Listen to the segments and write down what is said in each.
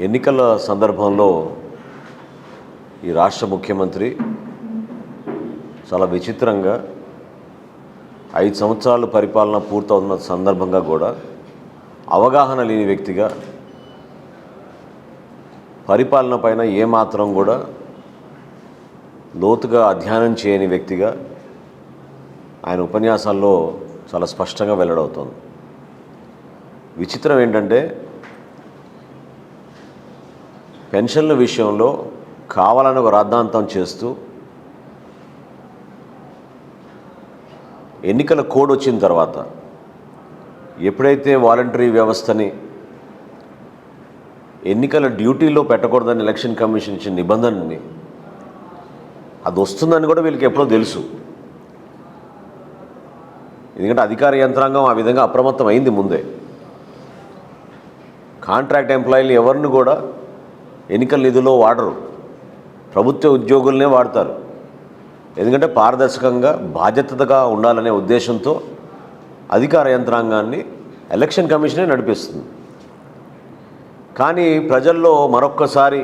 ఎన్నికల సందర్భంలో ఈ రాష్ట్ర ముఖ్యమంత్రి చాలా విచిత్రంగా 5 సంవత్సరాలు పరిపాలన పూర్తవుతున్న సందర్భంగా కూడా అవగాహన లేని వ్యక్తిగా, పరిపాలన పైన ఏమాత్రం కూడా లోతుగా అధ్యయనం చేయని వ్యక్తిగా ఆయన ఉపన్యాసాల్లో చాలా స్పష్టంగా వెల్లడవుతోంది. విచిత్రం ఏంటంటే పెన్షన్ల విషయంలో కావాలని ఒక రాద్ధాంతం చేస్తూ ఎన్నికల కోడ్ వచ్చిన తర్వాత ఎప్పుడైతే వాలంటరీ వ్యవస్థని ఎన్నికల డ్యూటీలో పెట్టకూడదని ఎలక్షన్ కమిషన్ ఇచ్చిన నిబంధనని అది వస్తుందని కూడా వీళ్ళకి ఎప్పుడో తెలుసు. ఎందుకంటే అధికార యంత్రాంగం ఆ విధంగా అప్రమత్తం అయింది ముందే. కాంట్రాక్ట్ ఎంప్లాయీలు ఎవరిని కూడా ఎన్నికల నిధుల్లో వాడరు, ప్రభుత్వ ఉద్యోగులనే వాడతారు. ఎందుకంటే పారదర్శకంగా బాధ్యతగా ఉండాలనే ఉద్దేశంతో అధికార యంత్రాంగాన్ని ఎలక్షన్ కమిషనే నడిపిస్తుంది. కానీ ప్రజల్లో మరొక్కసారి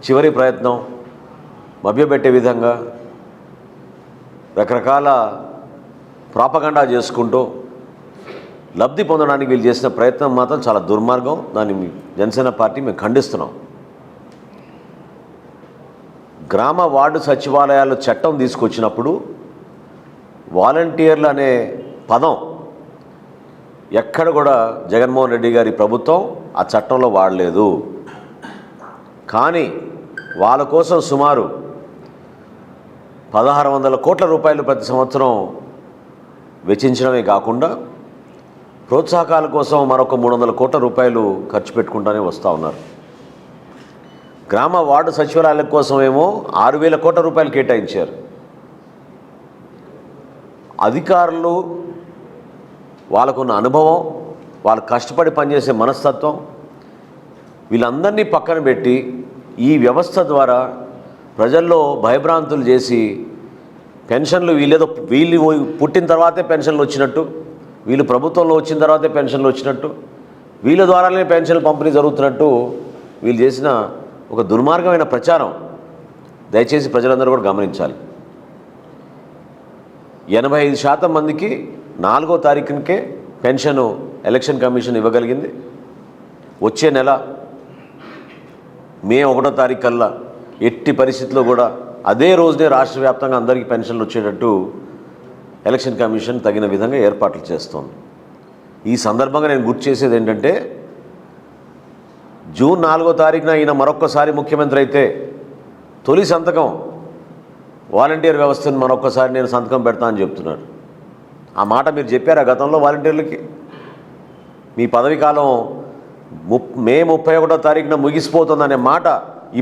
చివరి ప్రయత్నం మభ్యపెట్టే విధంగా రకరకాల ప్రాపగండా చేసుకుంటూ లబ్ధి పొందడానికి వీళ్ళు చేసిన ప్రయత్నం మాత్రం చాలా దుర్మార్గం. దాన్ని జనసేన పార్టీ మేము ఖండిస్తున్నాం. గ్రామ వార్డు సచివాలయాలు చట్టం తీసుకొచ్చినప్పుడు వాలంటీర్లు అనే పదం ఎక్కడ కూడా జగన్మోహన్ రెడ్డి గారి ప్రభుత్వం ఆ చట్టంలో వాడలేదు. కానీ వాళ్ళ కోసం సుమారు 1600 కోట్ల రూపాయలు ప్రతి సంవత్సరం వెచ్చించడమే కాకుండా ప్రోత్సాహకాల కోసం మరొక 300 కోట్ల రూపాయలు ఖర్చు పెట్టుకుంటూనే వస్తూ ఉన్నారు. గ్రామ వార్డు సచివాలయాల కోసమేమో 6000 కోట్ల రూపాయలు కేటాయించారు. అధికారులు వాళ్ళకున్న అనుభవం, వాళ్ళు కష్టపడి పనిచేసే మనస్తత్వం వీళ్ళందరినీ పక్కన పెట్టి ఈ వ్యవస్థ ద్వారా ప్రజల్లో భయభ్రాంతులు చేసి పెన్షన్లు వీళ్ళు పుట్టిన తర్వాతే పెన్షన్లు వచ్చినట్టు, వీళ్ళు ప్రభుత్వంలో వచ్చిన తర్వాతే పెన్షన్లు వచ్చినట్టు, వీళ్ళ ద్వారానే పెన్షన్లు పంపిణీ జరుగుతున్నట్టు వీళ్ళు చేసిన ఒక దుర్మార్గమైన ప్రచారం దయచేసి ప్రజలందరూ కూడా గమనించాలి. 85% మందికి 4వ తారీఖునికే పెన్షన్ ఎలక్షన్ కమిషన్ ఇవ్వగలిగింది. వచ్చే నెల మే 1వ తారీఖు కల్లా ఎట్టి పరిస్థితుల్లో కూడా అదే రోజునే రాష్ట్ర వ్యాప్తంగా అందరికీ పెన్షన్లు వచ్చేటట్టు ఎలక్షన్ కమిషన్ తగిన విధంగా ఏర్పాట్లు చేస్తోంది. ఈ సందర్భంగా నేను గుర్తు చేసేది ఏంటంటే జూన్ 4వ తారీఖున ఈయన మరొక్కసారి ముఖ్యమంత్రి అయితే తొలి సంతకం వాలంటీర్ వ్యవస్థను మరొక్కసారి నేను సంతకం పెడతా అని చెప్తున్నాడు. ఆ మాట మీరు చెప్పారా గతంలో వాలంటీర్లకి? మీ పదవి కాలం మే 31వ తారీఖున ముగిసిపోతుందనే మాట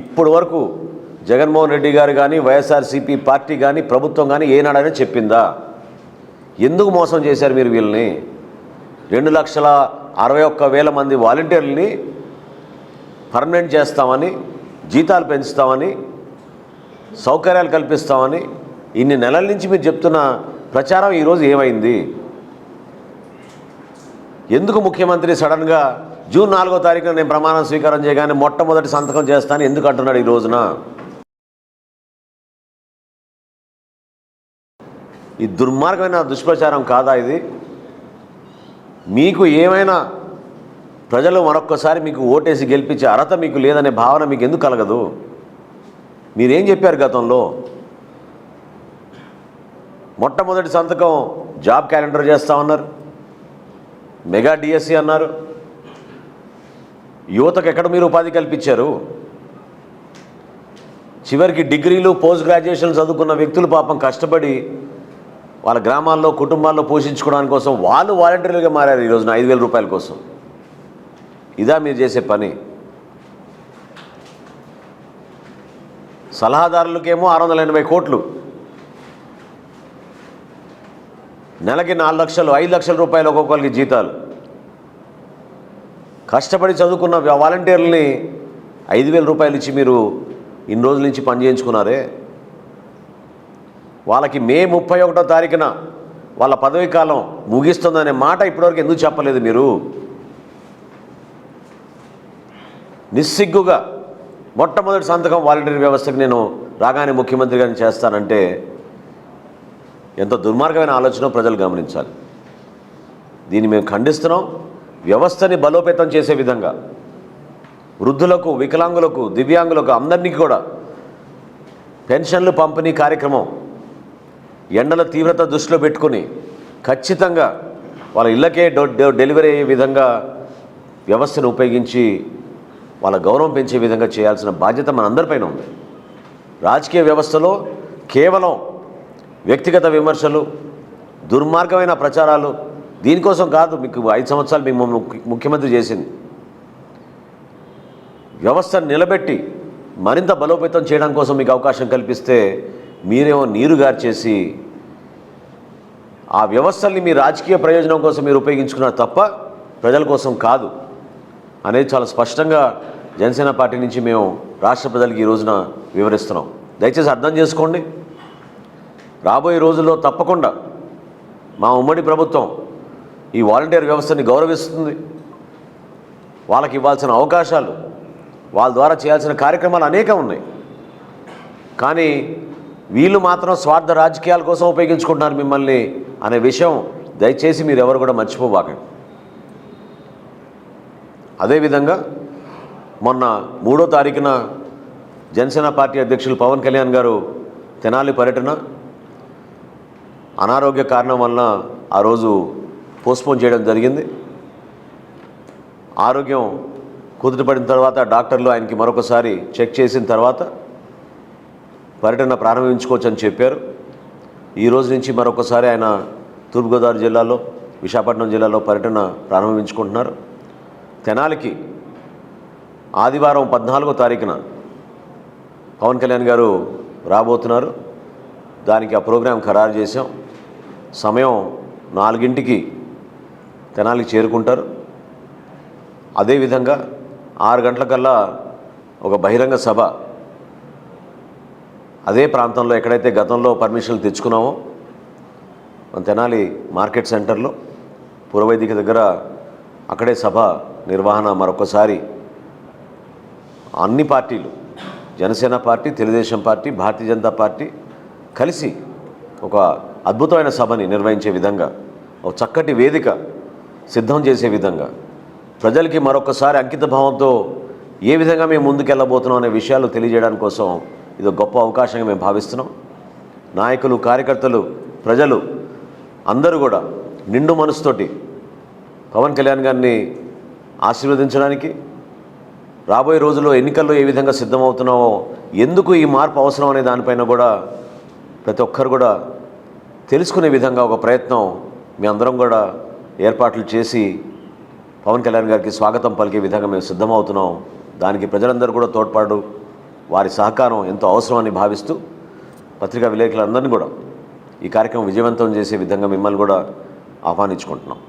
ఇప్పటి వరకు జగన్మోహన్ రెడ్డి గారు కానీ వైఎస్ఆర్సీపీ పార్టీ కానీ ప్రభుత్వం కానీ ఏనాడైనా చెప్పిందా? ఎందుకు మోసం చేశారు మీరు వీళ్ళని? 2,61,000 మంది వాలంటీర్లని పర్మనెంట్ చేస్తామని, జీతాలు పెంచుతామని, సౌకర్యాలు కల్పిస్తామని ఇన్ని నెలల నుంచి మీరు చెప్తున్న ప్రచారం ఈరోజు ఏమైంది? ఎందుకు ముఖ్యమంత్రి సడన్గా జూన్ 4వ తారీఖున నేను ప్రమాణ స్వీకారం చేయగానే మొట్టమొదటి సంతకం చేస్తానని ఎందుకు అంటున్నాడు ఈ రోజున? ఈ దుర్మార్గమైన దుష్ప్రచారం కాదా ఇది? మీకు ఏమైనా ప్రజలు మరొక్కసారి మీకు ఓటేసి గెలిపించే అర్హత మీకు లేదనే భావన మీకు ఎందుకు కలగదు? మీరేం చెప్పారు గతంలో? మొట్టమొదటి సంతకం జాబ్ క్యాలెండర్ చేస్తామన్నారు, మెగా డిఎస్సి అన్నారు. యువతకు ఎక్కడ మీరు ఉపాధి కల్పించారు? చివరికి డిగ్రీలు పోస్ట్ గ్రాడ్యుయేషన్ చదువుకున్న వ్యక్తులు పాపం కష్టపడి వాళ్ళ గ్రామాల్లో కుటుంబాల్లో పోషించుకోవడానికి కోసం వాళ్ళు వాలంటీర్లుగా మారారు ఈ రోజున 5,000 రూపాయల కోసం. ఇదా మీరు చేసే పని? సలహాదారులకేమో 680 కోట్లు, నెలకి 4 లక్షలు 5 లక్షల రూపాయలు ఒక్కొక్కరికి జీతాలు. కష్టపడి చదువుకున్న వాలంటీర్లని 5,000 రూపాయలు ఇచ్చి మీరు ఇన్ని రోజుల నుంచి పని చేయించుకున్నారే. వాళ్ళకి మే 31వ తారీఖున వాళ్ళ పదవీ కాలం ముగిస్తుందనే మాట ఇప్పటివరకు ఎందుకు చెప్పలేదు మీరు? నిస్సిగ్గుగా మొట్టమొదటి సంతకం వాలంటీర్ వ్యవస్థకు నేను రాగానే ముఖ్యమంత్రి గారిని చేస్తానంటే ఎంత దుర్మార్గమైన ఆలోచన ప్రజలు గమనించాలి. దీన్ని మేము ఖండిస్తున్నాం. వ్యవస్థని బలోపేతం చేసే విధంగా వృద్ధులకు, వికలాంగులకు, దివ్యాంగులకు అందరికీ కూడా పెన్షన్లు పంపిణీ కార్యక్రమం ఎండల తీవ్రత దృష్టిలో పెట్టుకుని ఖచ్చితంగా వాళ్ళ ఇళ్ళకే డెలివరీ అయ్యే విధంగా వ్యవస్థను ఉపయోగించి వాళ్ళ గౌరవం పెంచే విధంగా చేయాల్సిన బాధ్యత మనందరిపైన ఉంది. రాజకీయ వ్యవస్థలో కేవలం వ్యక్తిగత విమర్శలు, దుర్మార్గమైన ప్రచారాలు దీనికోసం కాదు మీకు 5 సంవత్సరాలు మేము ముఖ్యమంత్రి చేసింది. వ్యవస్థను నిలబెట్టి మరింత బలోపేతం చేయడం కోసం మీకు అవకాశం కల్పిస్తే మీరేమో నీరు గార్చేసి ఆ వ్యవస్థల్ని మీ రాజకీయ ప్రయోజనం కోసం మీరు ఉపయోగించుకున్నారు తప్ప ప్రజల కోసం కాదు అనేది చాలా స్పష్టంగా జనసేన పార్టీ నుంచి మేము రాష్ట్ర ప్రజలకు ఈ రోజున వివరిస్తున్నాం. దయచేసి అర్థం చేసుకోండి. రాబోయే రోజుల్లో తప్పకుండా మా ఉమ్మడి ప్రభుత్వం ఈ వాలంటీర్ వ్యవస్థని గౌరవిస్తుంది. వాళ్ళకి ఇవ్వాల్సిన అవకాశాలు, వాళ్ళ ద్వారా చేయాల్సిన కార్యక్రమాలు అనేకం ఉన్నాయి. కానీ వీళ్ళు మాత్రం స్వార్థ రాజకీయాల కోసం ఉపయోగించుకుంటున్నారు మిమ్మల్ని అనే విషయం దయచేసి మీరు ఎవరు కూడా మర్చిపోబాకండి. అదేవిధంగా మొన్న 3వ తారీఖున జనసేన పార్టీ అధ్యక్షులు పవన్ కళ్యాణ్ గారు తెనాలి పర్యటన అనారోగ్య కారణం వలన ఆ రోజు పోస్ట్పోన్ చేయడం జరిగింది. ఆరోగ్యం కుదుటపడిన తర్వాత డాక్టర్లు ఆయనకి మరొకసారి చెక్ చేసిన తర్వాత పర్యటన ప్రారంభించుకోవచ్చని చెప్పారు. ఈ రోజు నుంచి మరొకసారి ఆయన తూర్పుగోదావరి జిల్లాలో, విశాఖపట్నం జిల్లాలో పర్యటన ప్రారంభించుకుంటున్నారు. తెనాలికి ఆదివారం 14వ తారీఖున పవన్ కళ్యాణ్ గారు రాబోతున్నారు. దానికి ఆ ప్రోగ్రాం ఖరారు చేశాం. సమయం 4ంటికి తెనాలికి చేరుకుంటారు. అదేవిధంగా 6 గంటలకల్లా ఒక బహిరంగ సభ అదే ప్రాంతంలో ఎక్కడైతే గతంలో పర్మిషన్లు తెచ్చుకున్నామో మన తెనాలి మార్కెట్ సెంటర్లో పురవైదిక దగ్గర అక్కడే సభ నిర్వహణ మరొకసారి అన్ని పార్టీలు, Janasena party, Telugu Desam party, Bharatiya Janata party కలిసి ఒక అద్భుతమైన సభని నిర్వహించే విధంగా, ఒక చక్కటి వేదిక సిద్ధం చేసే విధంగా, ప్రజలకి మరొకసారి అంకిత భావంతో ఏ విధంగా మేము ముందుకెళ్ళబోతున్నాం అనే విషయాలు తెలియజేయడానికి కోసం ఇది గొప్ప అవకాశంగా మేము భావిస్తున్నాం. నాయకులు, కార్యకర్తలు, ప్రజలు అందరూ కూడా నిండు మనసుతోటి పవన్ కళ్యాణ్ గారిని ఆశీర్వదించడానికి, రాబోయే రోజుల్లో ఎన్నికల్లో ఏ విధంగా సిద్ధమవుతున్నామో, ఎందుకు ఈ మార్పు అవసరం అనే దానిపైన కూడా ప్రతి ఒక్కరు కూడా తెలుసుకునే విధంగా ఒక ప్రయత్నం మీ అందరం కూడా ఏర్పాట్లు చేసి పవన్ కళ్యాణ్ గారికి స్వాగతం పలికే విధంగా మేము సిద్ధమవుతున్నాం. దానికి ప్రజలందరూ కూడా తోడ్పాటు, వారి సహకారం ఎంతో అవసరమని భావిస్తూ పత్రికా విలేకరులందరినీ కూడా ఈ కార్యక్రమం విజయవంతం చేసే విధంగా మిమ్మల్ని కూడా ఆహ్వానించుకుంటున్నాం.